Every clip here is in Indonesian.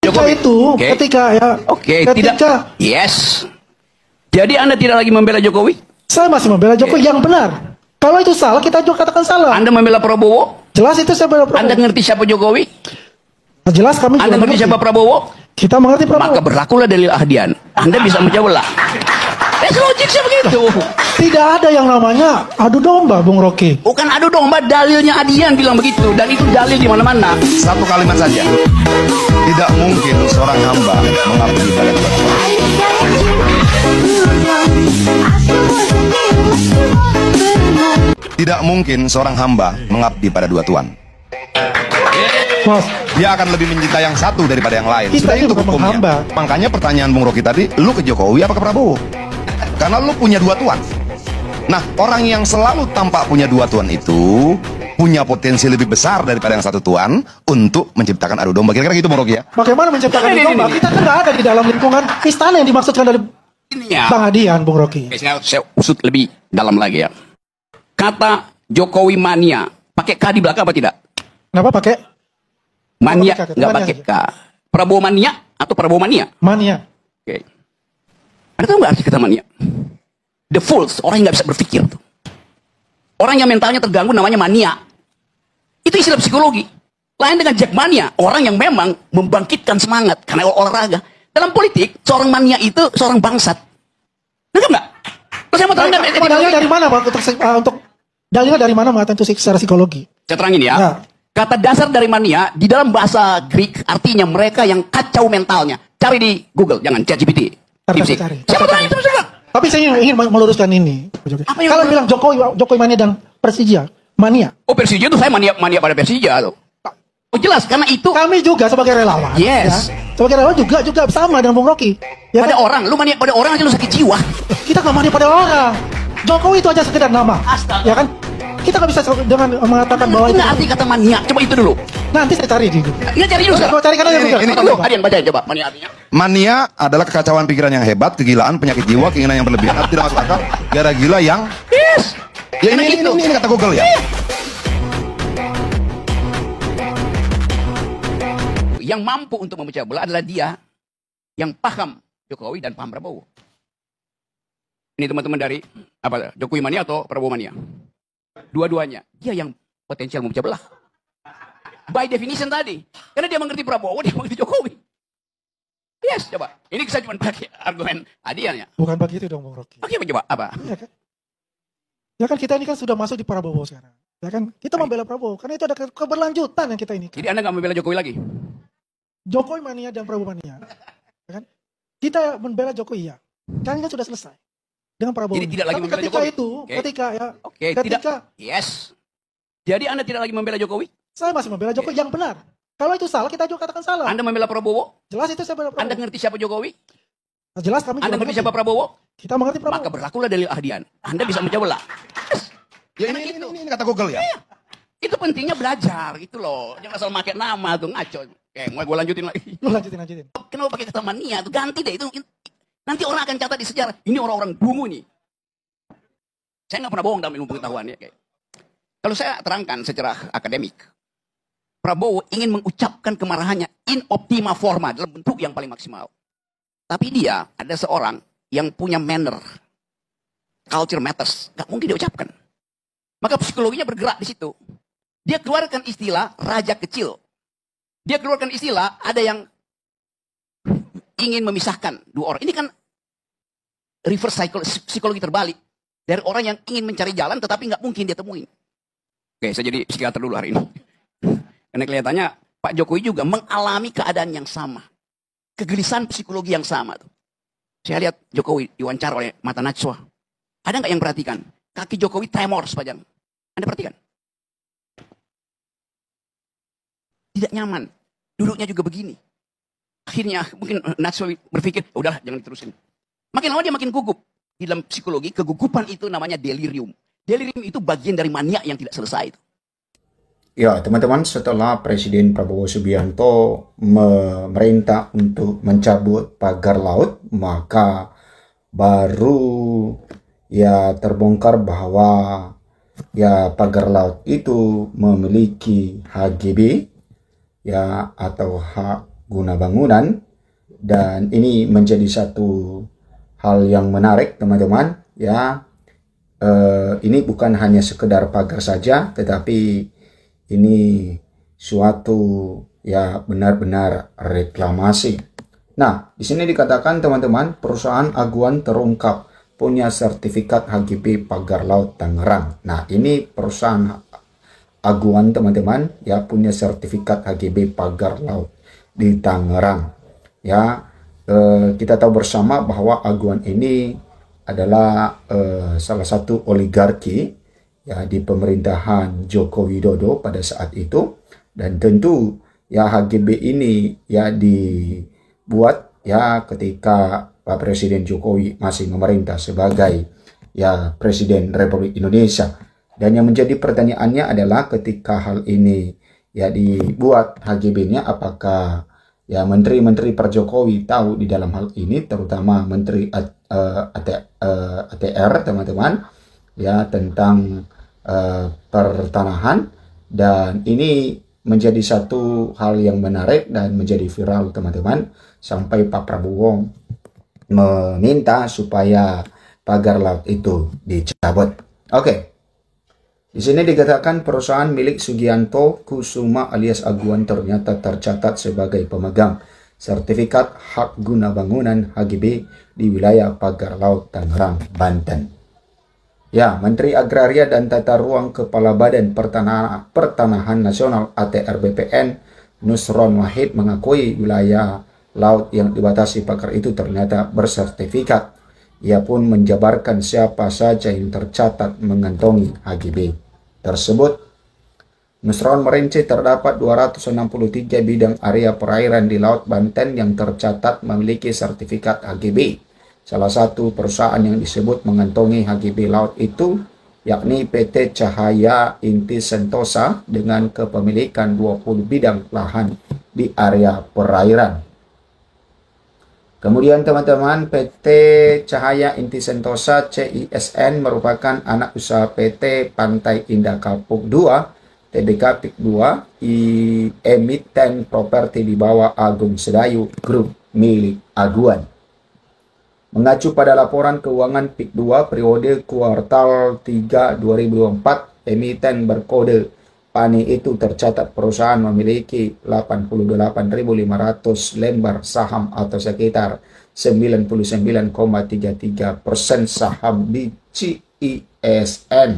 Jokowi itu ketika tidak. Yes. Jadi Anda tidak lagi membela Jokowi? Saya masih membela Jokowi yang benar. Kalau itu salah, kita juga katakan salah. Anda membela Prabowo? Jelas itu saya membela Prabowo. Anda ngerti siapa Jokowi? Jelas kami. Anda mengerti siapa Prabowo? Kita mengerti Prabowo. Maka berlakulah dalil ahdian. Anda bisa menjawablah. Logiknya begitu. Tidak ada yang namanya adu domba, Bung Rocky. Bukan adu domba, dalilnya Adian bilang begitu, dan itu dalil di mana-mana. Satu kalimat saja. Tidak mungkin seorang hamba mengabdi pada Tuhan. Tidak mungkin seorang hamba mengabdi pada dua Tuhan. Dia akan lebih mencintai yang satu daripada yang lain. Sudah itu hukumnya. Makanya pertanyaan Bung Rocky tadi, lu ke Jokowi apa ke Prabowo? Karena lu punya dua Tuhan. Nah, orang yang selalu tampak punya dua Tuhan itu punya potensi lebih besar daripada yang satu Tuhan untuk menciptakan adu domba. Kira-kira gitu, Bung Rocky ya? Bagaimana menciptakan adu domba? Kita kan nggak ada di dalam lingkungan istana yang dimaksudkan dari Bang Adian, Bung Rocky. Saya usut lebih dalam lagi ya. Kata Jokowi mania, pakai K di belakang apa tidak? Kenapa pakai? Mania, nggak pakai K. Prabowo mania atau Prabowo mania? Mania. Oke. Anda tahu nggak arti kata mania? The fools, orang yang nggak bisa berpikir. Orang yang mentalnya terganggu namanya mania. Itu istilah psikologi. Lain dengan Jackmania, orang yang memang membangkitkan semangat karena olahraga. Dalam politik, seorang mania itu seorang bangsat. Nggak nggak? Terus saya mau tahu dalilnya dari mana, Pak? Untuk dalilnya dari mana mengatakan itu secara psikologi? Saya terangin ya. Kata dasar dari mania di dalam bahasa Greek artinya mereka yang kacau mentalnya. Cari di Google, jangan ChatGPT. Siapa tahu itu bisa? Tapi saya ingin meluruskan ini. Kalau bilang Jokowi mania dan Persija mania. Oh, Persija itu saya mania pada Persija tuh. Oh jelas, karena itu kami juga sebagai relawan. Yes. Ya, sebagai relawan juga sama dengan Bung Rocky. Ya pada kan? Orang, lu mania pada orang aja lu sakit jiwa. Kita nggak mania pada orang. Jokowi itu aja sekedar nama. Astaga. Ya kan? Kita nggak bisa dengan mengatakan bahwa itu arti kata mania. Coba itu dulu. Nanti saya cari di Google. Iya cari dulu. Coba carikan aja Google. Ini Adian bacain coba mania artinya. Mania adalah kekacauan pikiran yang hebat, kegilaan, penyakit jiwa, keinginan yang berlebihan, tidak masuk akal, gara gila yang. Yes. Ya ini kata Google ya. Yang mampu untuk memecah belah adalah dia yang paham Jokowi dan paham Prabowo. Ini teman-teman dari apa? Jokowi mania atau Prabowo mania? Dua-duanya. Dia yang potensial memecah belah. By definition tadi. Karena dia mengerti Prabowo, dia mengerti Jokowi. Yes, coba. Ini saya cuma pakai argumen Adian ya. Bukan begitu dong, Bung Rocky. Oke, coba apa? Ya kan kita ini kan sudah masuk di Prabowo sekarang. Ya kan kita membela Prabowo karena itu ada keberlanjutan yang kita ini. Jadi Anda nggak membela Jokowi lagi? Jokowi mania dan Prabowo mania. Ya kan? Kita membela Jokowi ya. Karena sudah selesai dengan Prabowo. Jadi tidak lagi membela ketika Jokowi. Itu, ketika yes. Jadi Anda tidak lagi membela Jokowi? Saya masih membela Jokowi yang benar. Kalau itu salah, kita juga katakan salah. Anda membela Prabowo? Jelas itu saya membela Prabowo. Anda ngerti siapa Jokowi? Jelas kami. Anda mengerti siapa Prabowo? Kita mengerti Prabowo. Maka berlakulah dalil ahdian. Anda bisa menjawablah. Ya ini kata Google ya. Itu pentingnya belajar gitu loh. Jangan asal pakai nama tuh ngaco. Mau gue lanjutin lagi. Lanjutin. Kenapa pakai kata mania tuh? Ganti deh itu. Nanti orang akan catat di sejarah. Ini orang-orang dungu nih. Saya nggak pernah bohong dalam ilmu pengetahuan ya. Kalau saya terangkan secara akademik, Prabowo ingin mengucapkan kemarahannya in optima forma dalam bentuk yang paling maksimal. Tapi dia ada seorang yang punya manner, culture matters, nggak mungkin diucapkan. Maka psikologinya bergerak di situ. Dia keluarkan istilah raja kecil. Dia keluarkan istilah ada yang ingin memisahkan dua orang. Ini kan reverse psikologi terbalik. Dari orang yang ingin mencari jalan tetapi nggak mungkin dia temuin. Oke, saya jadi psikiater dulu hari ini. Karena kelihatannya Pak Jokowi juga mengalami keadaan yang sama. Kegelisahan psikologi yang sama. Saya lihat Jokowi diwawancara oleh Mata Najwa. Ada nggak yang perhatikan? Kaki Jokowi tremor sepanjang. Anda perhatikan? Tidak nyaman. Duduknya juga begini. Akhirnya mungkin Najwa berpikir, udah jangan diterusin. Makin lama dia makin gugup. Di dalam psikologi, kegugupan itu namanya delirium. Delirium itu bagian dari mania yang tidak selesai itu. Ya, teman-teman, setelah Presiden Prabowo Subianto memerintah untuk mencabut pagar laut, maka baru ya terbongkar bahwa ya pagar laut itu memiliki HGB ya atau hak guna bangunan, dan ini menjadi satu hal yang menarik teman-teman ya. Ini bukan hanya sekedar pagar saja, tetapi ini suatu ya benar-benar reklamasi. Nah, di sini dikatakan teman-teman, perusahaan Aguan terungkap punya sertifikat HGB pagar laut Tangerang. Nah, ini perusahaan Aguan teman-teman ya punya sertifikat HGB pagar laut di Tangerang. Ya, kita tahu bersama bahwa Aguan ini adalah salah satu oligarki ya di pemerintahan Joko Widodo pada saat itu, dan tentu ya HGB ini ya dibuat ya ketika Pak Presiden Jokowi masih memerintah sebagai ya Presiden Republik Indonesia. Dan yang menjadi pertanyaannya adalah ketika hal ini ya dibuat HGB-nya, apakah ya menteri-menteri Pak Jokowi tahu di dalam hal ini, terutama Menteri ATR teman-teman ya tentang pertanahan. Dan ini menjadi satu hal yang menarik dan menjadi viral teman-teman, sampai Pak Prabowo meminta supaya pagar laut itu dicabut. Oke. Di sini dikatakan perusahaan milik Sugianto Kusuma alias Aguan ternyata tercatat sebagai pemegang sertifikat hak guna bangunan HGB di wilayah pagar laut Tangerang, Banten. Ya, Menteri Agraria dan Tata Ruang Kepala Badan Pertanahan Nasional ATR BPN Nusron Wahid mengakui wilayah laut yang dibatasi pagar itu ternyata bersertifikat. Ia pun menjabarkan siapa saja yang tercatat mengantongi HGB tersebut. Nusron merinci terdapat 263 bidang area perairan di Laut Banten yang tercatat memiliki sertifikat HGB. Salah satu perusahaan yang disebut mengantongi HGB laut itu yakni PT Cahaya Inti Sentosa dengan kepemilikan 20 bidang lahan di area perairan. Kemudian teman-teman, PT Cahaya Inti Sentosa CISN merupakan anak usaha PT Pantai Indah Kapuk 2 TBK PIK 2 emiten properti di bawah Agung Sedayu Group milik Aguan. Mengacu pada laporan keuangan PIK 2 periode kuartal 3 2024, emiten berkode PANI itu tercatat perusahaan memiliki 88.500 lembar saham atau sekitar 99,33% saham di CISN.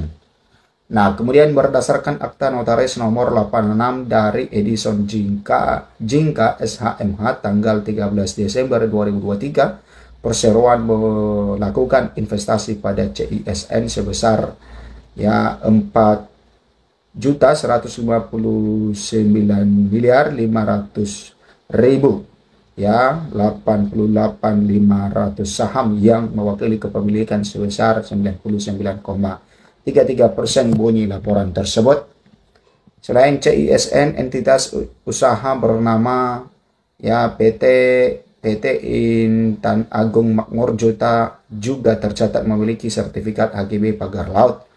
Nah, kemudian berdasarkan akta notaris nomor 86 dari Edison Jingka SHMH tanggal 13 Desember 2023, perseroan melakukan investasi pada CISN sebesar ya 4.159.500.000 ya 88.500 saham yang mewakili kepemilikan sebesar 99,33% bunyi laporan tersebut. Selain CISN, entitas usaha bernama ya PT Intan Agung Makmur Jota juga tercatat memiliki sertifikat HGB pagar laut.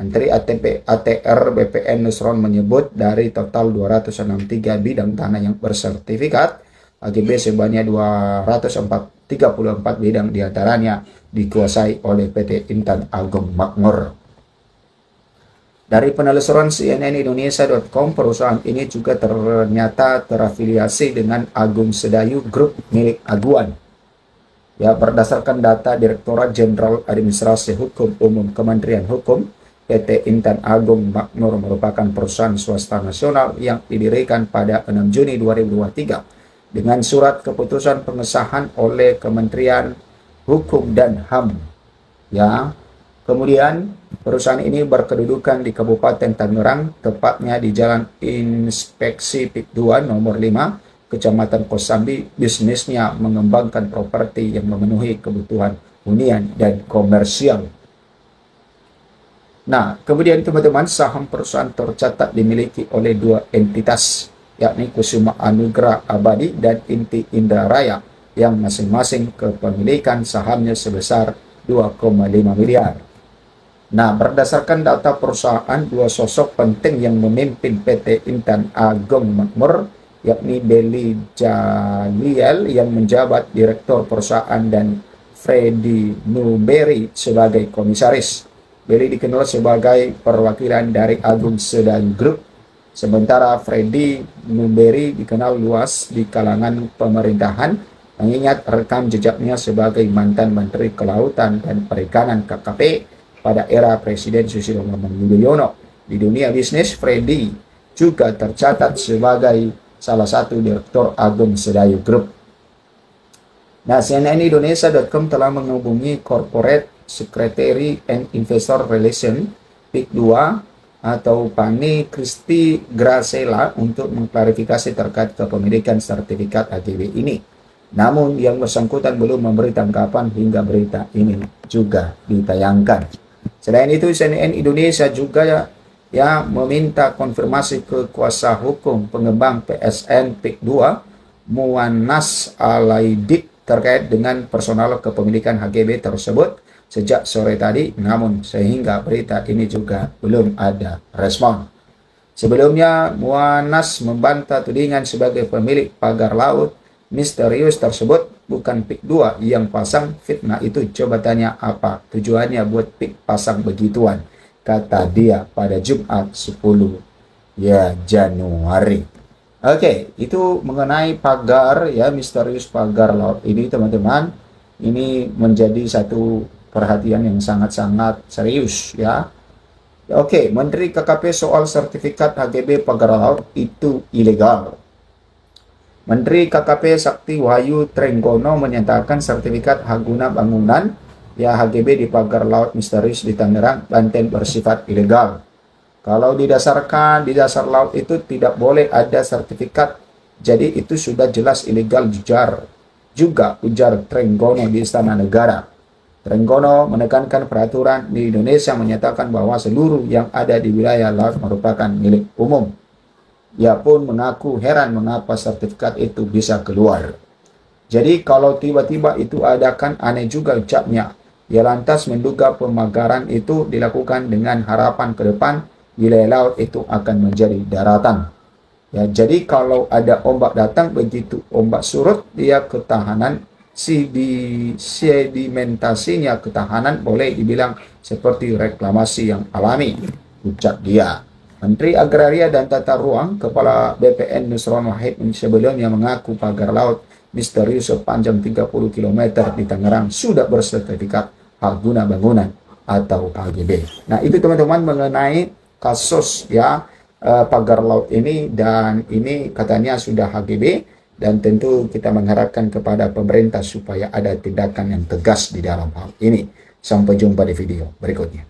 Menteri ATR BPN Nusron menyebut dari total 263 bidang tanah yang bersertifikat HGB sebanyak 234 bidang diantaranya dikuasai oleh PT Intan Agung Makmur. Dari penelusuran cnnindonesia.com, perusahaan ini juga ternyata terafiliasi dengan Agung Sedayu Group milik Aguan. Ya, berdasarkan data Direktorat Jenderal Administrasi Hukum Umum Kementerian Hukum, PT Intan Agung Makmur merupakan perusahaan swasta nasional yang didirikan pada 6 Juni 2023 dengan surat keputusan pengesahan oleh Kementerian Hukum dan HAM. Ya, kemudian perusahaan ini berkedudukan di Kabupaten Tangerang, tepatnya di Jalan Inspeksi PIK 2 nomor 5, Kecamatan Kosambi. Bisnisnya mengembangkan properti yang memenuhi kebutuhan hunian dan komersial. Nah, kemudian teman-teman, saham perusahaan tercatat dimiliki oleh dua entitas, yakni Kusuma Anugrah Abadi dan Inti Indra Raya, yang masing-masing kepemilikan sahamnya sebesar 2,5 miliar. Nah, berdasarkan data perusahaan, dua sosok penting yang memimpin PT Intan Agung Makmur, yakni Belly Jaliel yang menjabat direktur perusahaan dan Freddy Newberry sebagai komisaris. Belly dikenal sebagai perwakilan dari Agung Sedayu Group, sementara Freddy Newberry dikenal luas di kalangan pemerintahan mengingat rekam jejaknya sebagai mantan Menteri Kelautan dan Perikanan KKP pada era Presiden Susilo Bambang Yudhoyono. Di dunia bisnis, Freddy juga tercatat sebagai salah satu direktur Agung Sedayu Group. Nah, CNNindonesia.com telah menghubungi Corporate Secretary and Investor Relation PIK 2 atau Pani Kristi Gracela untuk mengklarifikasi terkait kepemilikan sertifikat HGB ini. Namun yang bersangkutan belum memberi tanggapan hingga berita ini juga ditayangkan. Selain itu, CNN Indonesia juga meminta konfirmasi ke kuasa hukum pengembang PSN PIK 2 Muanas Alaidik terkait dengan personal kepemilikan HGB tersebut sejak sore tadi, namun sehingga berita ini juga belum ada respon. Sebelumnya, Muanas membantah tudingan sebagai pemilik pagar laut misterius tersebut bukan PIK 2 yang pasang. Fitnah itu, coba tanya apa tujuannya buat PIK pasang begituan, kata dia pada Jumat 10 Januari. Oke, itu mengenai pagar misterius pagar laut ini, teman-teman. Ini menjadi satu perhatian yang sangat-sangat serius ya. Oke, Menteri KKP soal sertifikat HGB pagar laut itu ilegal. Menteri KKP Sakti Wahyu Trenggono menyatakan sertifikat hak guna bangunan HGB di pagar laut misterius di Tangerang, Banten bersifat ilegal. Kalau didasarkan di dasar laut itu tidak boleh ada sertifikat, jadi itu sudah jelas ilegal juga ujar Trenggono di Istana Negara. Trenggono menekankan peraturan di Indonesia menyatakan bahwa seluruh yang ada di wilayah laut merupakan milik umum. Ia pun mengaku heran mengapa sertifikat itu bisa keluar. Jadi kalau tiba-tiba itu ada, kan aneh juga ucapnya. Ia lantas menduga pemagaran itu dilakukan dengan harapan ke depan wilayah laut itu akan menjadi daratan. Ya, jadi kalau ada ombak datang, begitu ombak surut, dia ketahanan sedimentasinya, ketahanan boleh dibilang seperti reklamasi yang alami, ucap dia. Menteri Agraria dan Tata Ruang, Kepala BPN Nusron Wahid sebelumnya mengaku pagar laut misterius sepanjang 30 km di Tangerang sudah bersertifikat hak guna bangunan atau HGB. Nah, itu teman-teman mengenai kasus pagar laut ini, dan ini katanya sudah HGB, dan tentu kita mengharapkan kepada pemerintah supaya ada tindakan yang tegas di dalam hal ini. Sampai jumpa di video berikutnya.